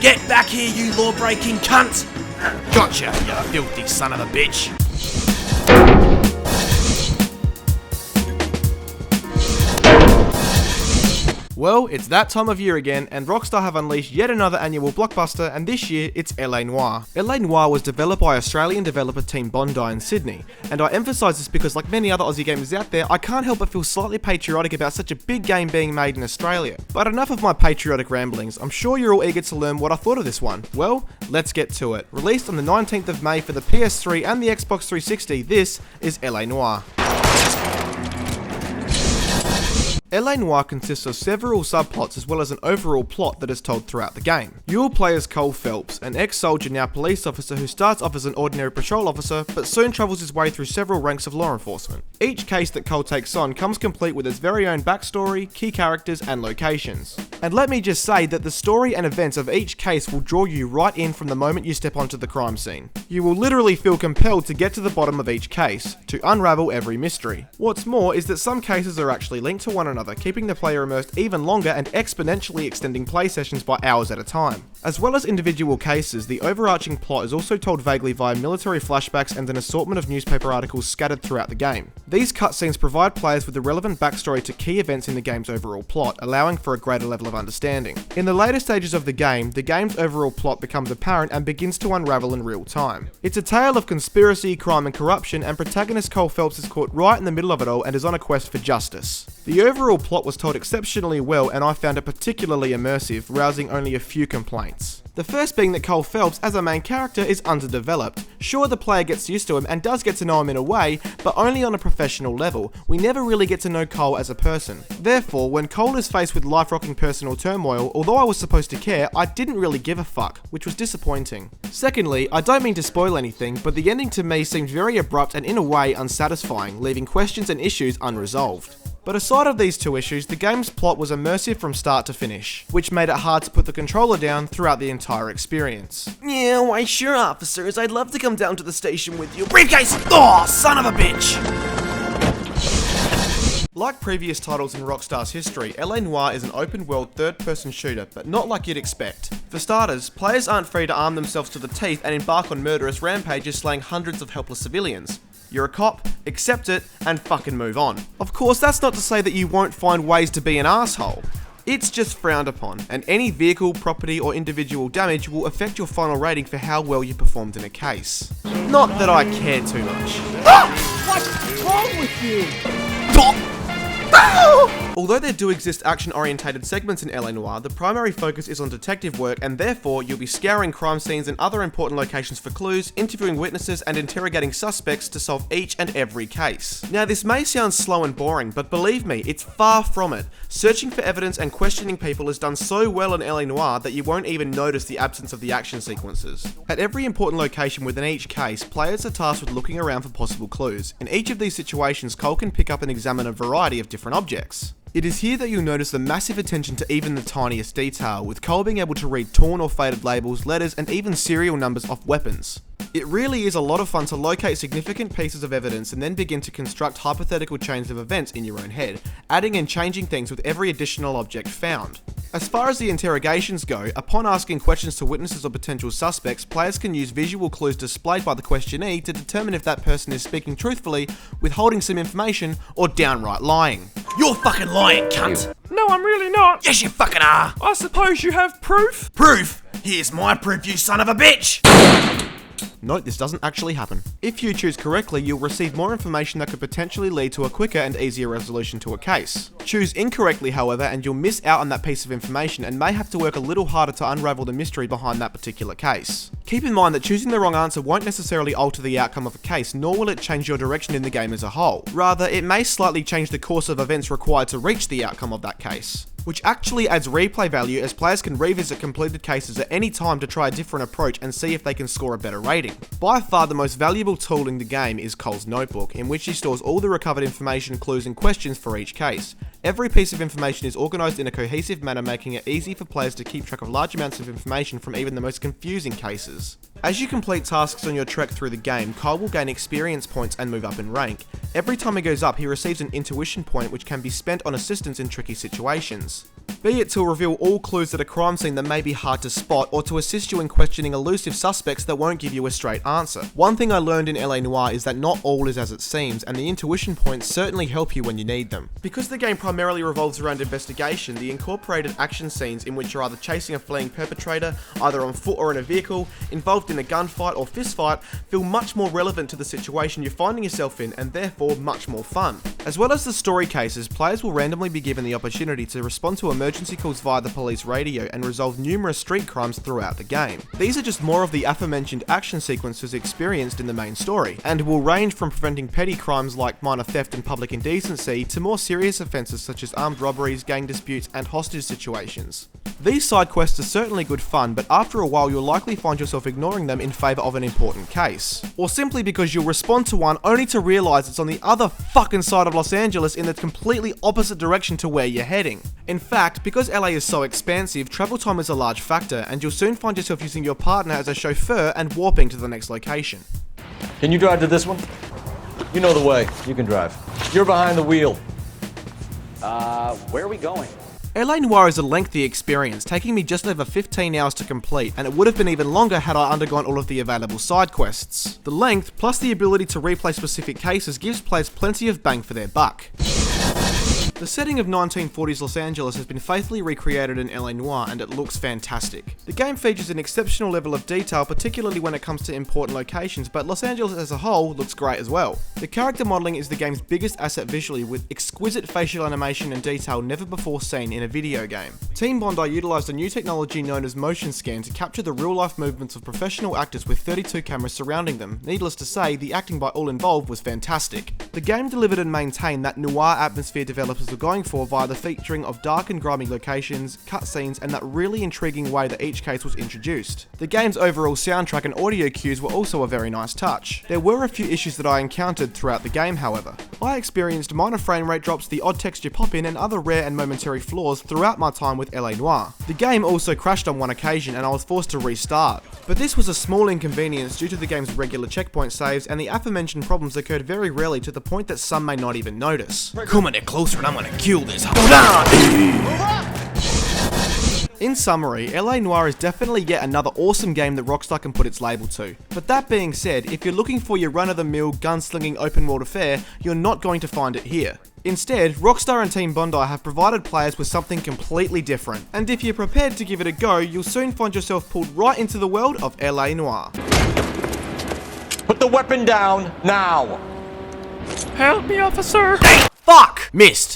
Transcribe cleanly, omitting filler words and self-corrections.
Get back here, you law-breaking cunt! Gotcha, you filthy son of a bitch! Well, it's that time of year again, and Rockstar have unleashed yet another annual blockbuster, and this year, it's LA Noire. LA Noire was developed by Australian developer team Bondi in Sydney, and I emphasise this because like many other Aussie gamers out there, I can't help but feel slightly patriotic about such a big game being made in Australia. But enough of my patriotic ramblings, I'm sure you're all eager to learn what I thought of this one. Well, let's get to it. Released on the 19th of May for the PS3 and the Xbox 360, this is LA Noire. LA Noire consists of several subplots as well as an overall plot that is told throughout the game. You will play as Cole Phelps, an ex-soldier now police officer who starts off as an ordinary patrol officer but soon travels his way through several ranks of law enforcement. Each case that Cole takes on comes complete with its very own backstory, key characters and locations. And let me just say that the story and events of each case will draw you right in from the moment you step onto the crime scene. You will literally feel compelled to get to the bottom of each case, to unravel every mystery. What's more is that some cases are actually linked to one another, keeping the player immersed even longer and exponentially extending play sessions by hours at a time. As well as individual cases, the overarching plot is also told vaguely via military flashbacks and an assortment of newspaper articles scattered throughout the game. These cutscenes provide players with the relevant backstory to key events in the game's overall plot, allowing for a greater level of understanding. In the later stages of the game's overall plot becomes apparent and begins to unravel in real time. It's a tale of conspiracy, crime and corruption, and protagonist Cole Phelps is caught right in the middle of it all and is on a quest for justice. The overall plot was told exceptionally well and I found it particularly immersive, rousing only a few complaints. The first being that Cole Phelps as a main character is underdeveloped. Sure, the player gets used to him and does get to know him in a way, but only on a professional level. We never really get to know Cole as a person. Therefore, when Cole is faced with life-rocking personal turmoil, although I was supposed to care, I didn't really give a fuck, which was disappointing. Secondly, I don't mean to spoil anything, but the ending to me seemed very abrupt and in a way unsatisfying, leaving questions and issues unresolved. But aside of these two issues, the game's plot was immersive from start to finish, which made it hard to put the controller down throughout the entire experience. Yeah, why sure officers, I'd love to come down to the station with you. Briefcase! Oh, son of a bitch! Like previous titles in Rockstar's history, LA Noire is an open-world third-person shooter, but not like you'd expect. For starters, players aren't free to arm themselves to the teeth and embark on murderous rampages slaying hundreds of helpless civilians. You're a cop, accept it, and fucking move on. Of course, that's not to say that you won't find ways to be an asshole. It's just frowned upon, and any vehicle, property, or individual damage will affect your final rating for how well you performed in a case. Not that I care too much. What's wrong with you? Although there do exist action-orientated segments in LA Noire, the primary focus is on detective work and therefore you'll be scouring crime scenes and other important locations for clues, interviewing witnesses and interrogating suspects to solve each and every case. Now this may sound slow and boring, but believe me, it's far from it. Searching for evidence and questioning people is done so well in LA Noire that you won't even notice the absence of the action sequences. At every important location within each case, players are tasked with looking around for possible clues. In each of these situations, Cole can pick up and examine a variety of different objects. It is here that you'll notice the massive attention to even the tiniest detail, with Cole being able to read torn or faded labels, letters, and even serial numbers off weapons. It really is a lot of fun to locate significant pieces of evidence and then begin to construct hypothetical chains of events in your own head, adding and changing things with every additional object found. As far as the interrogations go, upon asking questions to witnesses or potential suspects, players can use visual clues displayed by the questionee to determine if that person is speaking truthfully, withholding some information, or downright lying. You're fucking lying, cunt! No, I'm really not. Yes, you fucking are! I suppose you have proof? Proof? Here's my proof, you son of a bitch! Note, this doesn't actually happen. If you choose correctly, you'll receive more information that could potentially lead to a quicker and easier resolution to a case. Choose incorrectly, however, and you'll miss out on that piece of information and may have to work a little harder to unravel the mystery behind that particular case. Keep in mind that choosing the wrong answer won't necessarily alter the outcome of a case, nor will it change your direction in the game as a whole. Rather, it may slightly change the course of events required to reach the outcome of that case, which actually adds replay value as players can revisit completed cases at any time to try a different approach and see if they can score a better rating. By far the most valuable tool in the game is Cole's notebook, in which he stores all the recovered information, clues and questions for each case. Every piece of information is organised in a cohesive manner, making it easy for players to keep track of large amounts of information from even the most confusing cases. As you complete tasks on your trek through the game, Cole will gain experience points and move up in rank. Every time he goes up, he receives an intuition point which can be spent on assistance in tricky situations. be it to reveal all clues at a crime scene that may be hard to spot, or to assist you in questioning elusive suspects that won't give you a straight answer. One thing I learned in LA Noire is that not all is as it seems, and the intuition points certainly help you when you need them. Because the game primarily revolves around investigation, the incorporated action scenes in which you're either chasing a fleeing perpetrator, either on foot or in a vehicle, involved in a gunfight or fistfight, feel much more relevant to the situation you're finding yourself in, and therefore much more fun. As well as the story cases, players will randomly be given the opportunity to respond to emergency calls via the police radio and resolve numerous street crimes throughout the game. These are just more of the aforementioned action sequences experienced in the main story, and will range from preventing petty crimes like minor theft and public indecency to more serious offences such as armed robberies, gang disputes, and hostage situations. These side quests are certainly good fun, but after a while you'll likely find yourself ignoring them in favour of an important case. Or simply because you'll respond to one only to realise it's on the other fucking side of Los Angeles in the completely opposite direction to where you're heading. In fact, because LA is so expansive, travel time is a large factor, and you'll soon find yourself using your partner as a chauffeur and warping to the next location. Can you drive to this one? You know the way. You can drive. You're behind the wheel. Where are we going? LA Noire is a lengthy experience, taking me just over 15 hours to complete, and it would have been even longer had I undergone all of the available side quests. The length, plus the ability to replay specific cases, gives players plenty of bang for their buck. The setting of 1940s Los Angeles has been faithfully recreated in LA Noire, and it looks fantastic. The game features an exceptional level of detail, particularly when it comes to important locations, but Los Angeles as a whole looks great as well. The character modelling is the game's biggest asset visually, with exquisite facial animation and detail never before seen in a video game. Team Bondi utilised a new technology known as motion scan to capture the real-life movements of professional actors with 32 cameras surrounding them. Needless to say, the acting by all involved was fantastic. The game delivered and maintained that noir atmosphere developers were going for via the featuring of dark and grimy locations, cutscenes, and that really intriguing way that each case was introduced. The game's overall soundtrack and audio cues were also a very nice touch. There were a few issues that I encountered throughout the game, however. I experienced minor frame rate drops, the odd texture pop-in, and other rare and momentary flaws throughout my time with LA Noire. The game also crashed on one occasion and I was forced to restart. But this was a small inconvenience due to the game's regular checkpoint saves, and the aforementioned problems occurred very rarely to the point that some may not even notice. Come on, closer and I'm gonna kill this. In summary, LA Noire is definitely yet another awesome game that Rockstar can put its label to. But that being said, if you're looking for your run-of-the-mill, gunslinging open world affair, you're not going to find it here. Instead, Rockstar and Team Bondi have provided players with something completely different, and if you're prepared to give it a go, you'll soon find yourself pulled right into the world of LA Noire. Put the weapon down now. Help me, officer! Fuck! Missed!